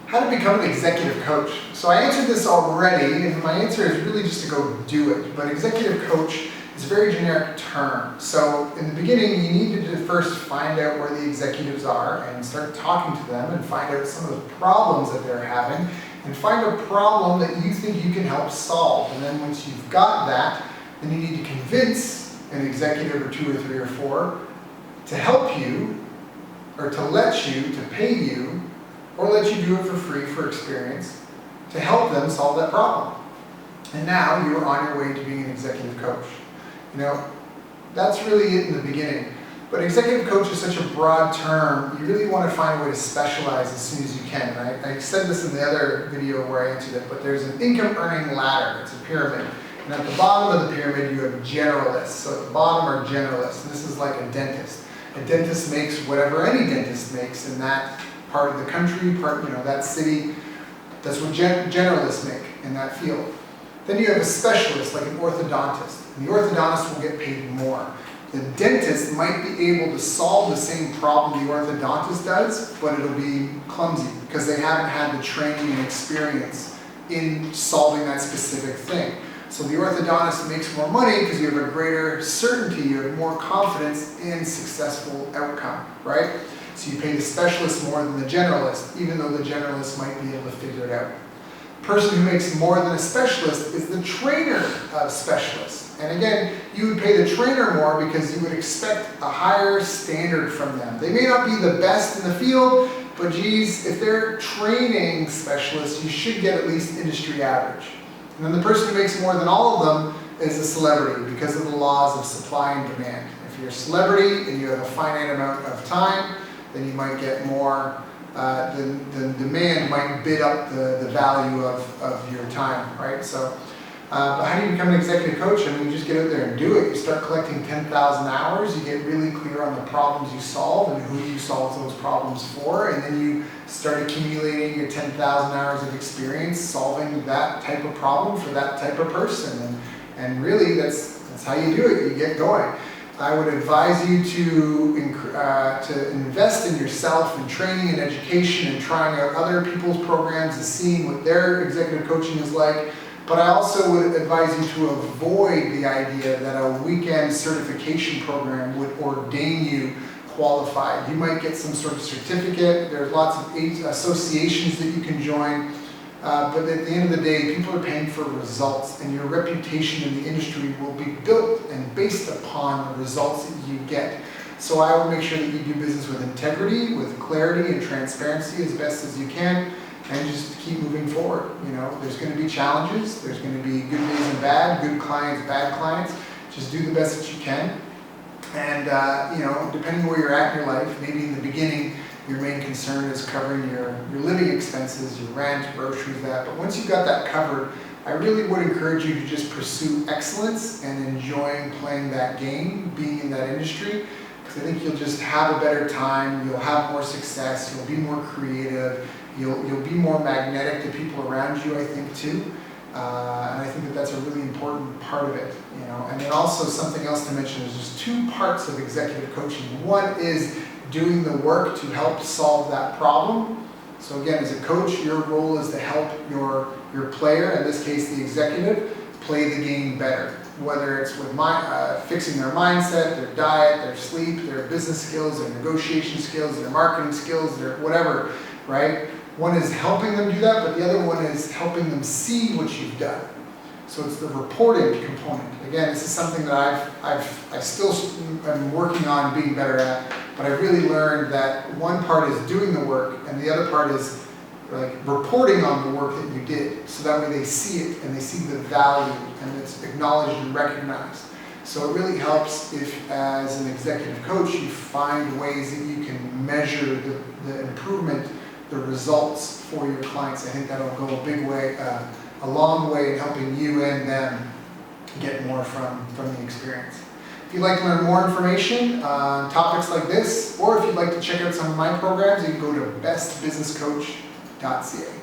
How to become an executive coach. So I answered this already, and my answer is really just to go do it. But executive coach is a very generic term. So in the beginning, you need to first find out where the executives are and start talking to them and find out some of the problems that they're having and find a problem that you think you can help solve. And then once you've got that, then you need to convince an executive or two or three or four to help you or to let you, to pay you, or let you do it for free for experience to help them solve that problem. And now you're on your way to being an executive coach. You know, that's really it in the beginning. But executive coach is such a broad term, you really want to find a way to specialize as soon as you can. And I said this in the other video where I answered it, but there's an income earning ladder. It's a pyramid. And at the bottom of the pyramid, you have generalists. So at the bottom are generalists. And this is like a dentist. A dentist makes whatever any dentist makes in that part of the country, that city. That's what generalists make in that field. Then you have a specialist, like an orthodontist. And the orthodontist will get paid more. The dentist might be able to solve the same problem the orthodontist does, but it'll be clumsy because they haven't had the training and experience in solving that specific thing. So the orthodontist makes more money because you have a greater certainty, you have more confidence in successful outcome, right? So you pay the specialist more than the generalist, even though the generalist might be able to figure it out. The person who makes more than a specialist is the trainer of specialists. And again, you would pay the trainer more because you would expect a higher standard from them. They may not be the best in the field, but geez, if they're training specialists, you should get at least industry average. And then the person who makes more than all of them is a celebrity because of the laws of supply and demand. If you're a celebrity and you have a finite amount of time, then you might get more, the demand might bid up the value of your time, right? So how do you become an executive coach? I mean, you just get out there and do it. You start collecting 10,000 hours, you get really clear on the problems you solve and who you solve those problems for, and then you start accumulating your 10,000 hours of experience solving that type of problem for that type of person. And really, that's how you do it. You get going. I would advise you to invest in yourself in training and education and trying out other people's programs and seeing what their executive coaching is like. But I also would advise you to avoid the idea that a weekend certification program would ordain you qualified. You might get some sort of certificate. There's lots of associations that you can join. But at the end of the day, people are paying for results, and your reputation in the industry will be built and based upon the results that you get. So I would make sure that you do business with integrity, with clarity and transparency as best as you can, and just keep moving forward. You know, there's going to be challenges. There's going to be good days and bad, good clients, bad clients. Just do the best that you can. And, depending where you're at in your life, maybe in the beginning, your main concern is covering your living expenses, your rent, groceries, that. But once you've got that covered, I really would encourage you to just pursue excellence and enjoying playing that game, being in that industry, because I think you'll just have a better time, you'll have more success, you'll be more creative, you'll be more magnetic to people around you, I think, too. And I think that that's a really important part of it, And then also something else to mention is there's two parts of executive coaching. One is doing the work to help solve that problem. So again, as a coach, your role is to help your player, in this case the executive, play the game better. Whether it's with fixing their mindset, their diet, their sleep, their business skills, their negotiation skills, their marketing skills, their whatever, right? One is helping them do that, but the other one is helping them see what you've done. So it's the reporting component. Again, this is something that I still am working on being better at, but I really learned that one part is doing the work and the other part is like reporting on the work that you did. So that way they see it and they see the value and it's acknowledged and recognized. So it really helps if, as an executive coach, you find ways that you can measure the improvement, the results for your clients. I think that'll go a long way in helping you and them get more from the experience. If you'd like to learn more information on topics like this, or if you'd like to check out some of my programs, you can go to bestbusinesscoach.ca.